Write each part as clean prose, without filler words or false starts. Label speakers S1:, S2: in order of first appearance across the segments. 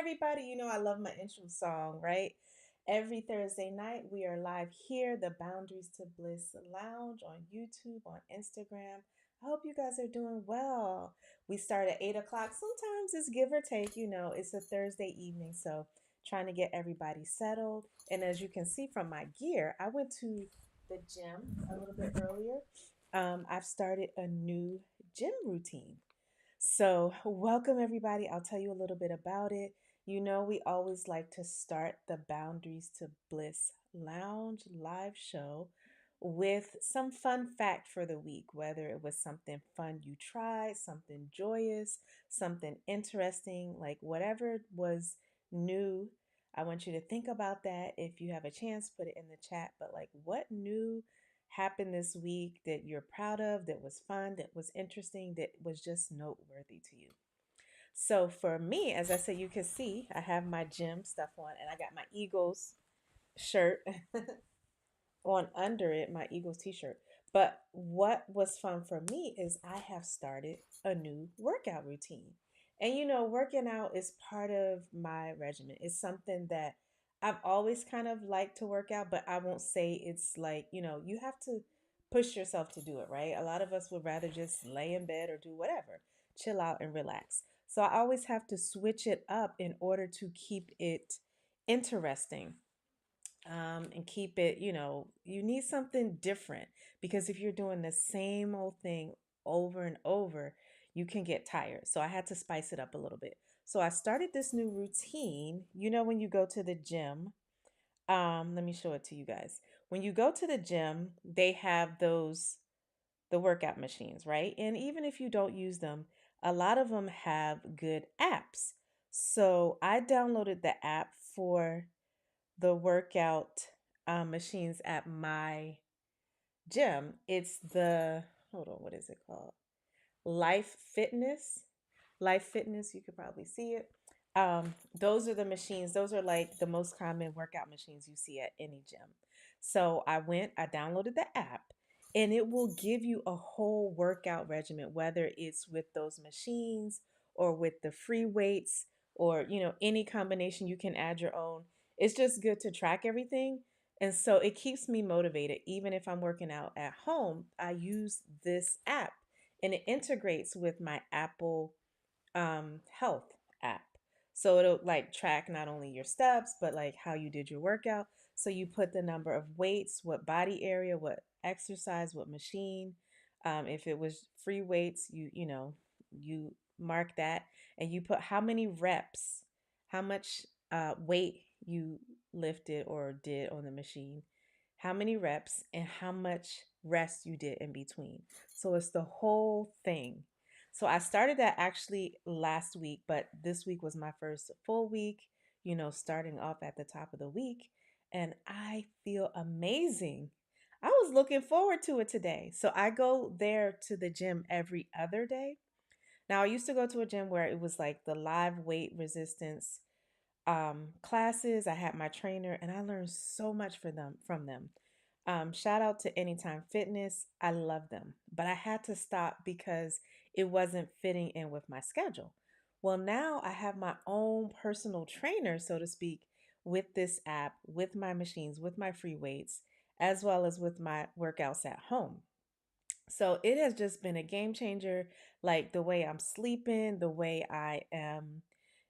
S1: everybody. You know, I love my intro song, right? Every Thursday night, we are live here, the Boundaries to Bliss Lounge on YouTube, on Instagram. I hope you guys are doing well. We start at 8 o'clock. Sometimes it's give or take, it's a Thursday evening. So, trying to get everybody settled. And as you can see from my gear, I went to the gym a little bit earlier. I've started a new gym routine. So, welcome everybody. I'll tell you a little bit about it. You know, we always like to start the Boundaries to Bliss Lounge live show with some fun fact for the week, whether it was something fun you tried, something joyous, something interesting, like whatever was new. I want you to think about that. If you have a chance, put it in the chat. But, like, what new happened this week that you're proud of, that was fun, that was interesting, that was just noteworthy to you? So for me, as I said, you can see I have my gym stuff on and I got my Eagles shirt on under it, my Eagles t-shirt. But what was fun for me is I have started a new workout routine. And working out is part of my regimen. It's something that I've always kind of liked to work out, but I won't say it's like, you have to push yourself to do it, right? A lot of us would rather just lay in bed or do whatever, chill out and relax. So I always have to switch it up in order to keep it interesting, and keep it, you need something different, because if you're doing the same old thing over and over, you can get tired. So I had to spice it up a little bit. So I started this new routine. When you go to the gym, let me show it to you guys. When you go to the gym, they have the workout machines, right? And even if you don't use them, a lot of them have good apps. So I downloaded the app for the workout machines at my gym. It's the, hold on, what is it called? Life Fitness. Life Fitness, you could probably see it. Those are the machines. Those are like the most common workout machines you see at any gym. So I downloaded the app, and it will give you a whole workout regimen, whether it's with those machines or with the free weights, or, any combination. You can add your own. It's just good to track everything. And so it keeps me motivated. Even if I'm working out at home, I use this app, and it integrates with my Apple health app. So it'll like track not only your steps, but like how you did your workout. So you put the number of weights, what body area, what exercise, what machine. If it was free weights, you mark that, and you put how many reps, how much weight you lifted or did on the machine, how many reps, and how much rest you did in between. So it's the whole thing. So I started that actually last week, but this week was my first full week, starting off at the top of the week. And I feel amazing. I was looking forward to it today. So I go there to the gym every other day. Now, I used to go to a gym where it was like the live weight resistance classes. I had my trainer, and I learned so much from them. Shout out to Anytime Fitness. I love them, but I had to stop because it wasn't fitting in with my schedule. Well, now I have my own personal trainer, so to speak, with this app, with my machines, with my free weights, as well as with my workouts at home. So it has just been a game changer. Like the way I'm sleeping, the way I am,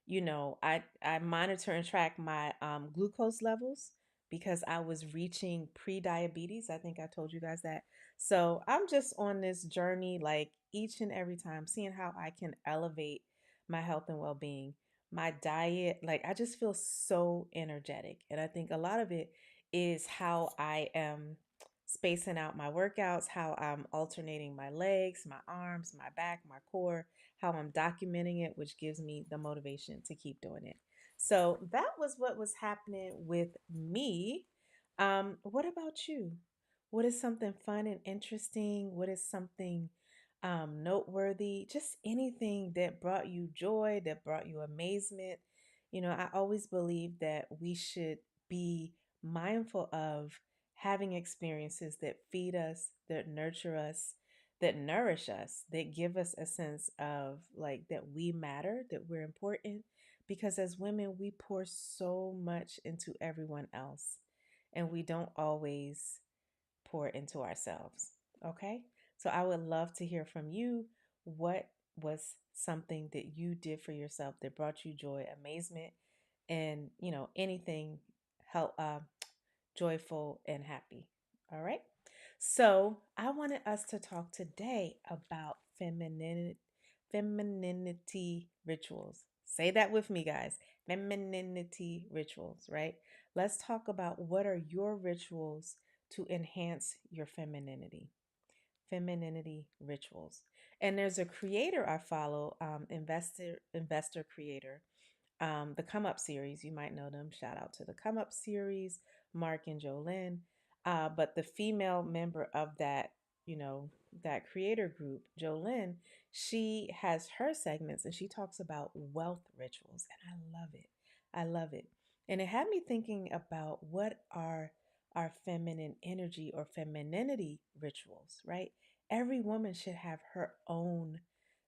S1: I monitor and track my glucose levels, because I was reaching pre-diabetes. I think I told you guys that. So I'm just on this journey, like each and every time, seeing how I can elevate my health and well-being. My diet, like I just feel so energetic. And I think a lot of it is how I am spacing out my workouts, how I'm alternating my legs, my arms, my back, my core, how I'm documenting it, which gives me the motivation to keep doing it. So that was what was happening with me. What about you? What is something fun and interesting? What is something noteworthy? Just anything that brought you joy, that brought you amazement. I always believe that we should be mindful of having experiences that feed us, that nurture us, that nourish us, that give us a sense of like that we matter, that we're important. because as women, we pour so much into everyone else and we don't always pour into ourselves. Okay. So I would love to hear from you. What was something that you did for yourself that brought you joy, amazement, and, anything help, joyful and happy? All right. So I wanted us to talk today about femininity rituals. Say that with me, guys. Femininity rituals, right? Let's talk about what are your rituals to enhance your femininity. Femininity rituals. And there's a creator I follow, investor creator, the Come Up series. You might know them. Shout out to the Come Up series, Mark and Jolyn. But the female member of that creator group, Jolyn, she has her segments and she talks about wealth rituals. And I love it. I love it. And it had me thinking about what are our feminine energy or femininity rituals, right? Every woman should have her own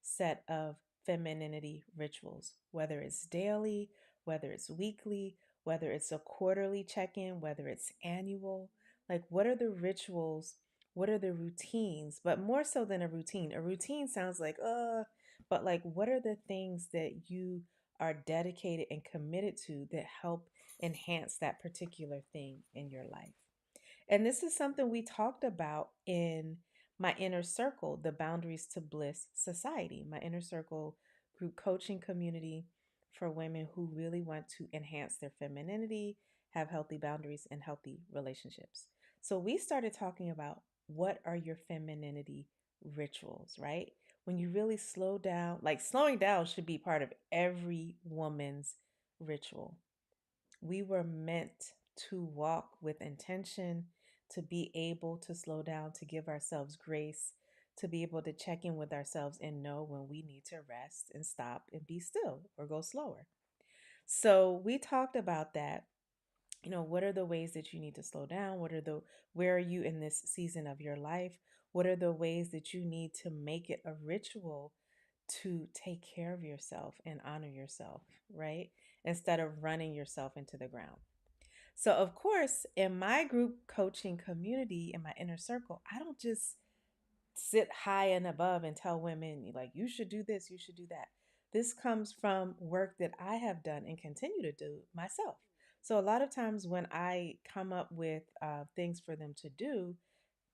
S1: set of femininity rituals, whether it's daily, whether it's weekly, whether it's a quarterly check in, whether it's annual. Like, what are the rituals? What are the routines? But more so than a routine sounds like, but like, what are the things that you are dedicated and committed to that help enhance that particular thing in your life? And this is something we talked about in my inner circle, the Boundaries to Bliss Society, my inner circle group coaching community for women who really want to enhance their femininity, have healthy boundaries, and healthy relationships. So we started talking about what are your femininity rituals, right? When you really slow down, like slowing down should be part of every woman's ritual. We were meant to walk with intention, to be able to slow down, to give ourselves grace, to be able to check in with ourselves and know when we need to rest and stop and be still or go slower. So we talked about that. What are the ways that you need to slow down? Where are you in this season of your life? What are the ways that you need to make it a ritual to take care of yourself and honor yourself, right? Instead of running yourself into the ground. So, of course, in my group coaching community, in my inner circle, I don't just sit high and above and tell women, like, you should do this, you should do that. This comes from work that I have done and continue to do myself. So, a lot of times when I come up with things for them to do,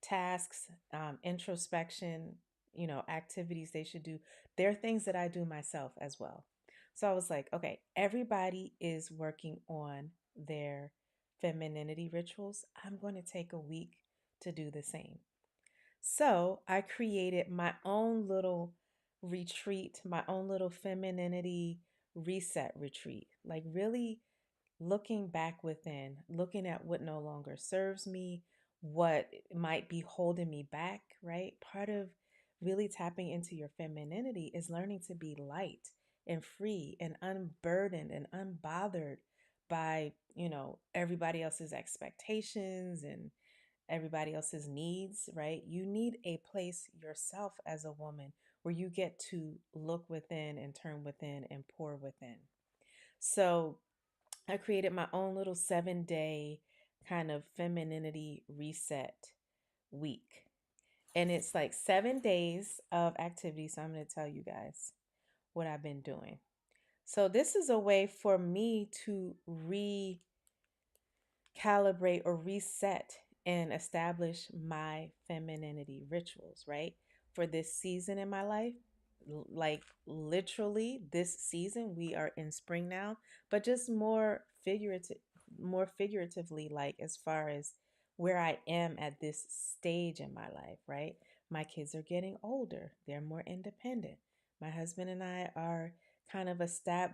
S1: tasks, introspection, activities they should do, they're things that I do myself as well. So I was like, okay, everybody is working on their femininity rituals. I'm going to take a week to do the same. So I created my own little retreat, my own little femininity reset retreat. Like, really looking back within, looking at what no longer serves me, what might be holding me back, right? Part of really tapping into your femininity is learning to be light and free and unburdened and unbothered by, everybody else's expectations and everybody else's needs, right? You need a place yourself as a woman where you get to look within and turn within and pour within. So, I created my own little 7-day kind of femininity reset week. And it's like 7 days of activity. So I'm going to tell you guys what I've been doing. So this is a way for me to calibrate or reset and establish my femininity rituals, right? For this season in my life, like literally this season, we are in spring now, but just more figuratively, like as far as where I am at this stage in my life, right? My kids are getting older. They're more independent. My husband and I are kind of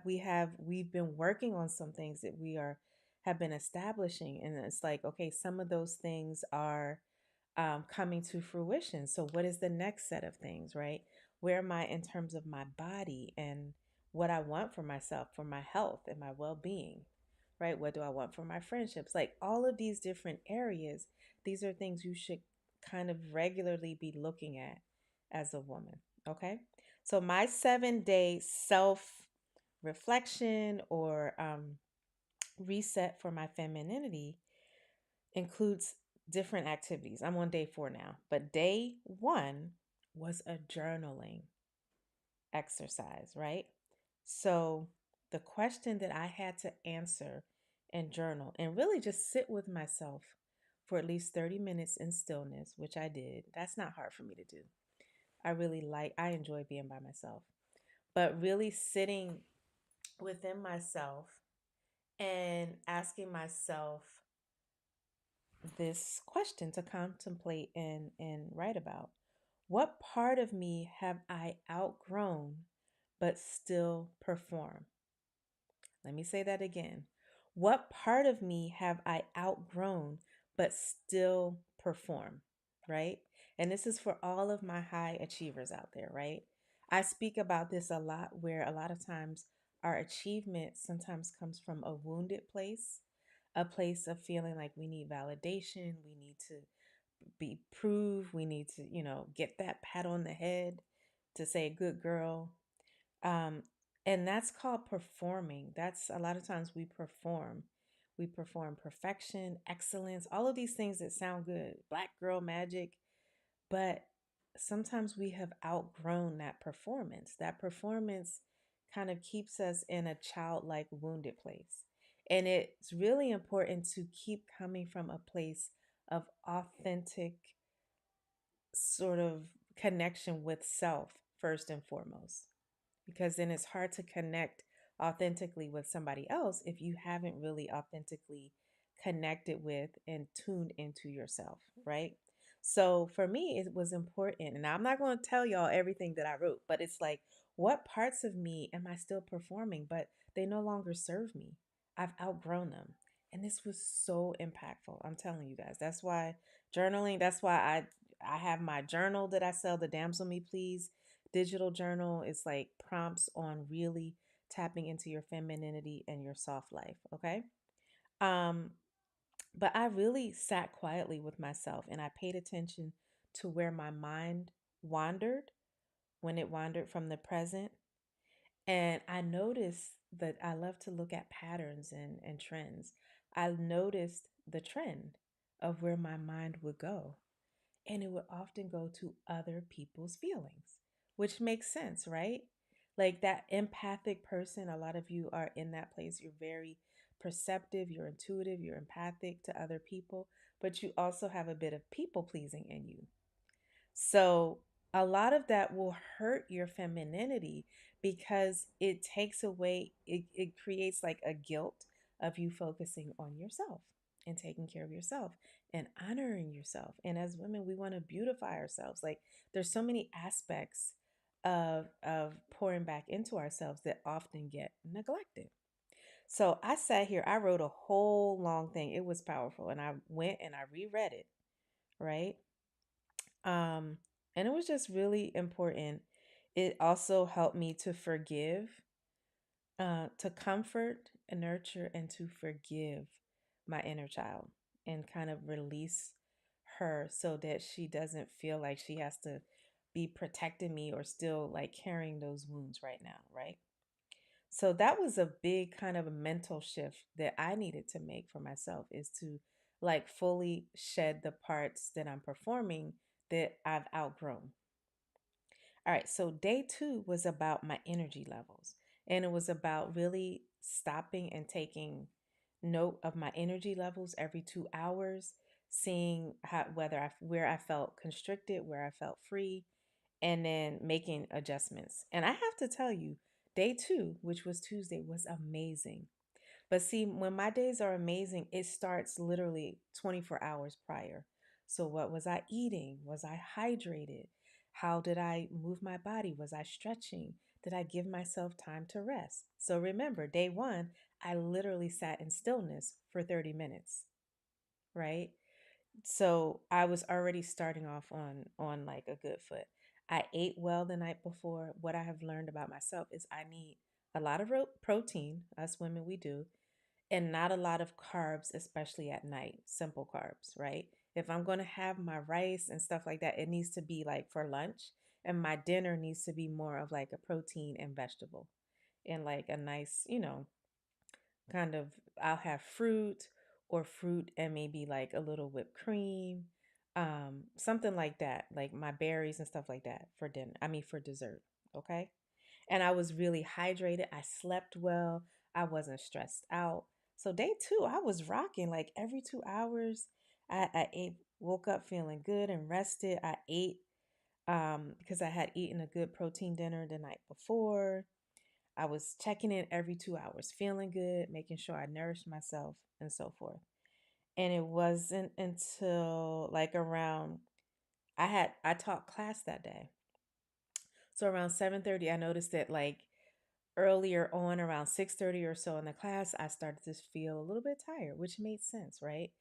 S1: we've been working on some things that we are have been establishing. And it's like, okay, some of those things are coming to fruition. So, what is the next set of things, right? Where am I in terms of my body and what I want for myself, for my health and my well being, right? What do I want for my friendships? Like all of these different areas, these are things you should kind of regularly be looking at as a woman, okay? So, my 7-day self reflection or reset for my femininity includes different activities. I'm on day 4 now, but day 1 was a journaling exercise, right? So the question that I had to answer and journal and really just sit with myself for at least 30 minutes in stillness, which I did. That's not hard for me to do. I enjoy being by myself, but really sitting within myself and asking myself this question to contemplate and write about. What part of me have I outgrown but still perform? Let me say that again. What part of me have I outgrown but still perform? Right? And this is for all of my high achievers out there, right? I speak about this a lot where a lot of times our achievement sometimes comes from a wounded place, a place of feeling like we need validation, we need to be proved, we need to, get that pat on the head to say, good girl. Um, and that's called performing. That's a lot of times we perform. We perform perfection, excellence, all of these things that sound good, black girl magic. But sometimes we have outgrown that performance. That performance kind of keeps us in a childlike, wounded place. And it's really important to keep coming from a place of authentic sort of connection with self, first and foremost, because then it's hard to connect authentically with somebody else if you haven't really authentically connected with and tuned into yourself, right? So for me, it was important. And I'm not going to tell y'all everything that I wrote, but it's like, what parts of me am I still performing, but they no longer serve me? I've outgrown them. And this was so impactful. I'm telling you guys. That's why journaling, that's why I have my journal that I sell, the Damsel Me Please digital journal. Is like prompts on really tapping into your femininity and your soft life, okay? Um but I really sat quietly with myself and I paid attention to where my mind wandered when it wandered from the present. And I noticed that I love to look at patterns and trends. I noticed the trend of where my mind would go, and it would often go to other people's feelings, which makes sense, right? Like that empathic person, a lot of you are in that place. You're very perceptive, you're intuitive, you're empathic to other people, but you also have a bit of people pleasing in you. So a lot of that will hurt your femininity because it takes away, it creates like a guilt of you focusing on yourself and taking care of yourself and honoring yourself. And as women, we want to beautify ourselves. Like there's so many aspects of pouring back into ourselves that often get neglected. So I sat here, I wrote a whole long thing. It was powerful. And I went and I reread it, right? Um, and it was just really important. It also helped me to forgive, to comfort and nurture, and to forgive my inner child and kind of release her so that she doesn't feel like she has to be protecting me or still like carrying those wounds right now, right? So that was a big kind of a mental shift that I needed to make for myself, is to like fully shed the parts that I'm performing that I've outgrown. All right, so day 2 was about my energy levels, and it was about really stopping and taking note of my energy levels every 2 hours, seeing where I felt constricted, where I felt free, and then making adjustments. And I have to tell you, day 2, which was Tuesday, was amazing. But see, when my days are amazing, it starts literally 24 hours prior. So, what was I eating? Was I hydrated? How did I move my body? Was I stretching? Did I give myself time to rest? So, remember, day 1, I literally sat in stillness for 30 minutes, right? So, I was already starting off on like a good foot. I ate well the night before. What I have learned about myself is I need a lot of protein. Us women, we do, and not a lot of carbs, especially at night, simple carbs, right? If I'm going to have my rice and stuff like that, it needs to be like for lunch, and my dinner needs to be more of like a protein and vegetable. and like a nice, kind of, I'll have fruit or fruit and maybe like a little whipped cream, something like that, like my berries and stuff like that for dinner. I mean, for dessert. Okay. And I was really hydrated. I slept well. I wasn't stressed out. So day two, I was rocking like every 2 hours. I ate, woke up feeling good and rested. I ate because I had eaten a good protein dinner the night before. I was checking in every 2 hours, feeling good, making sure I nourished myself and so forth. And it wasn't until like around I taught class that day. So around 7:30 I noticed that like earlier on around 6:30 or so in the class I started to feel a little bit tired, which made sense, right?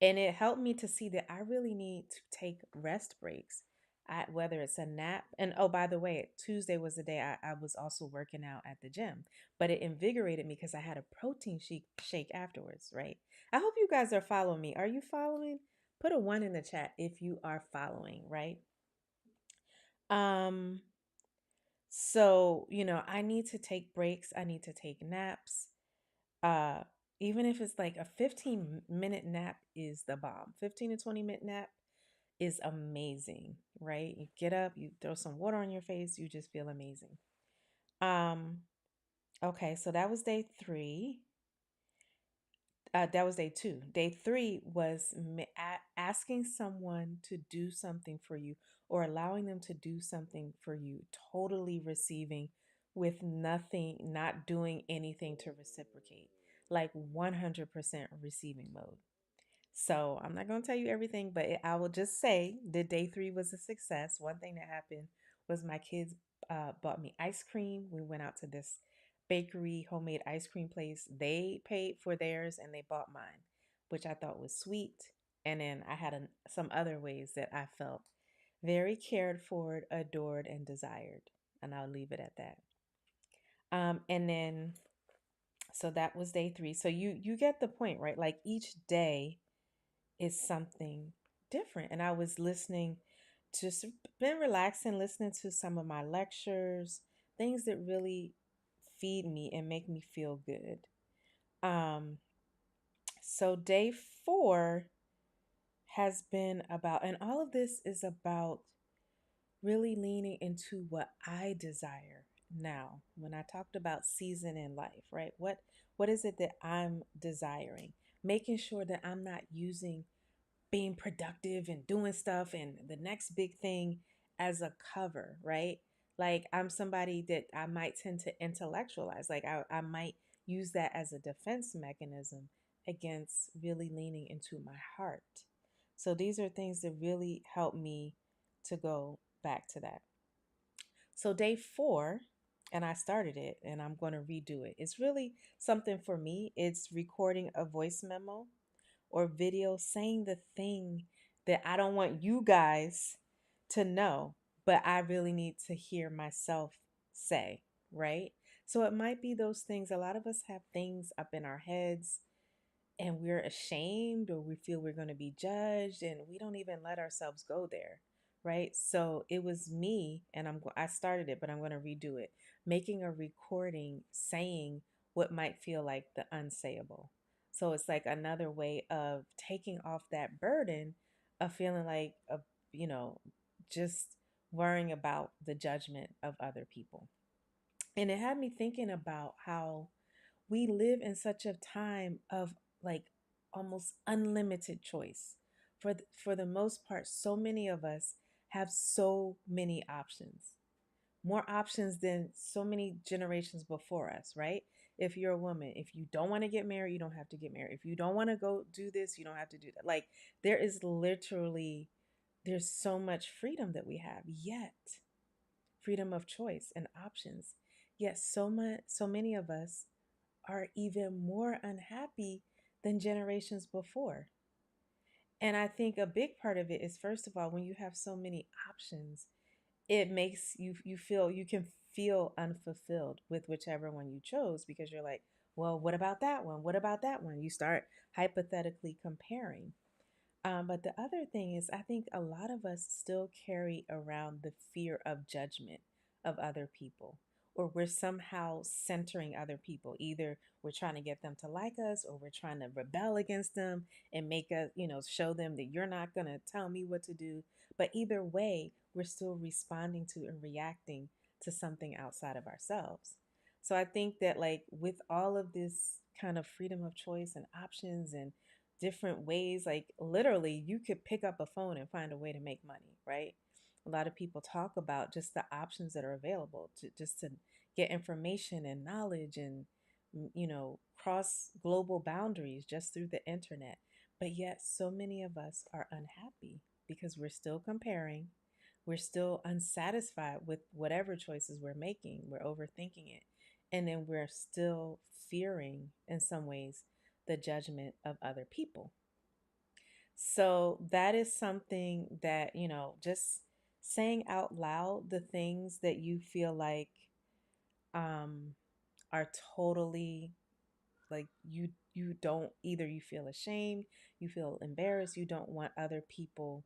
S1: And it helped me to see that I really need to take rest breaks. Whether it's a nap, and oh, by the way, Tuesday was the day I was also working out at the gym, but it invigorated me because I had a protein shake afterwards, right? I hope you guys are following me. Are you following? Put a one in the chat if you are following, right? Um, so, I need to take breaks, I need to take naps. Uh, Even if it's like a 15-minute nap is the bomb. 15 to 20-minute nap is amazing, right? You get up, you throw some water on your face, you just feel amazing. Um, okay, so that was day 3. That was day 2. Day 3 was asking someone to do something for you or allowing them to do something for you, totally receiving with nothing, not doing anything to reciprocate, like 100% receiving mode. So I'm not going to tell you everything, but I will just say that day 3 was a success. One thing that happened was my kids bought me ice cream. We went out to this bakery, homemade ice cream place. They paid for theirs and they bought mine, which I thought was sweet. And then I had some other ways that I felt very cared for, adored, and desired. And I'll leave it at that. And then, so that was day 3. So you get the point, right? Like each day is something different. And I was listening, just been relaxing, listening to some of my lectures, things that really feed me and make me feel good. Um, so day 4 has been about, and all of this is about really leaning into what I desire now. When I talked about season in life, right? What is it that I'm desiring? Making sure that I'm not using being productive and doing stuff and the next big thing as a cover, right? Like I'm somebody that I might tend to intellectualize. Like I might use that as a defense mechanism against really leaning into my heart. So these are things that really help me to go back to that. So day 4, and I started it and I'm going to redo it. It's really something for me. It's recording a voice memo or video saying the thing that I don't want you guys to know, but I really need to hear myself say, right? So it might be those things. A lot of us have things up in our heads and we're ashamed or we feel we're going to be judged and we don't even let ourselves go there, right? So it was me and I started it, but I'm going to redo it, making a recording saying what might feel like the unsayable. So it's like another way of taking off that burden of feeling like you know just worrying about the judgment of other people. And it had me thinking about how we live in such a time of like almost unlimited choice. For the most part, so many of us have so many options. More options than so many generations before us, right? If you're a woman, if you don't want to get married, you don't have to get married. If you don't want to go do this, you don't have to do that. Like there is literally there's so much freedom that we have, yet freedom of choice and options. Yet so many of us are even more unhappy than generations before. And I think a big part of it is, first of all, when you have so many options, it makes you feel you can feel unfulfilled with whichever one you chose because you're like, well, what about that one? What about that one? You start hypothetically comparing. But the other thing is, I think a lot of us still carry around the fear of judgment of other people. or we're somehow centering other people. Either we're trying to get them to like us, or we're trying to rebel against them and make us, show them that you're not going to tell me what to do. But either way, we're still responding to and reacting to something outside of ourselves. So I think that, like, with all of this kind of freedom of choice and options and different ways, like, literally, you could pick up a phone and find a way to make money, right? A lot of people talk about just the options that are available to just to get information and knowledge and cross global boundaries just through the internet. But yet so many of us are unhappy because we're still comparing. We're still unsatisfied with whatever choices we're making. We're overthinking it. And then we're still fearing, in some ways, the judgment of other people. So that is something that, just saying out loud the things that you feel like um, are totally, like, you don't, either you feel ashamed, you feel embarrassed, you don't want other people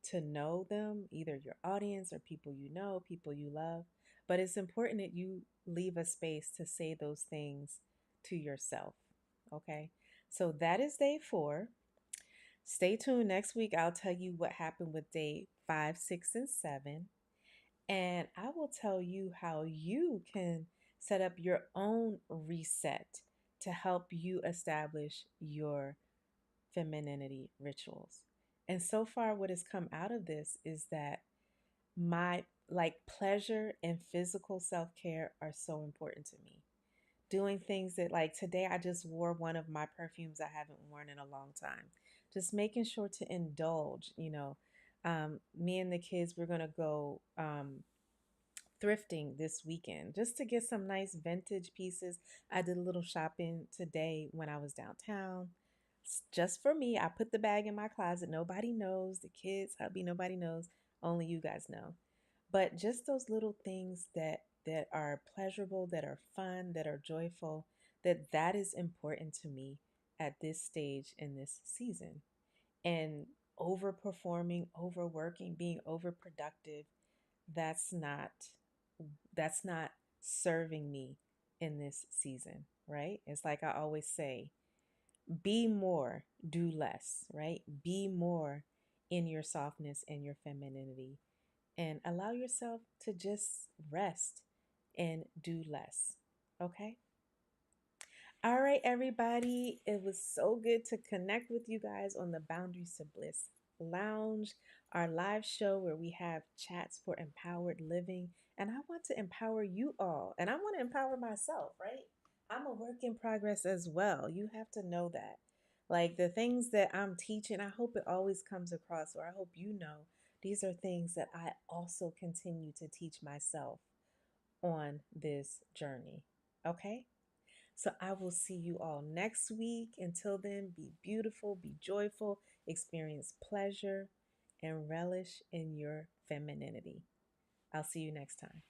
S1: to know them, either your audience or people you know, people you love. But it's important that you leave a space to say those things to yourself. Okay. So that is day 4. Stay tuned. Next week, I'll tell you what happened with day 5, 6, and 7. And I will tell you how you can set up your own reset to help you establish your femininity rituals. And so far, what has come out of this is that my, like, pleasure and physical self care are so important to me. Doing things that, like, today I just wore one of my perfumes I haven't worn in a long time. Just making sure to indulge, me and the kids, we're going to go thrifting this weekend just to get some nice vintage pieces. I did a little shopping today when I was downtown. Just for me, I put the bag in my closet. Nobody knows, the kids, hubby, nobody knows. Only you guys know. But just those little things that are pleasurable, that are fun, that are joyful, that is important to me at this stage in this season. And overperforming, overworking, being overproductive, that's not that's not serving me in this season, right? It's like I always say, be more, do less, right? Be more in your softness and your femininity, and allow yourself to just rest and do less. Okay? All right, everybody. It was so good to connect with you guys on the Boundaries to Bliss Lounge, our live show where we have chats for empowered living. And I want to empower you all, and I want to empower myself, right? I'm a work in progress as well. You have to know that. Like, the things that I'm teaching, I hope it always comes across, or I hope you know these are things that I also continue to teach myself on this journey. Okay? So I will see you all next week. Until then, be beautiful, be joyful, experience pleasure, and relish in your femininity. I'll see you next time.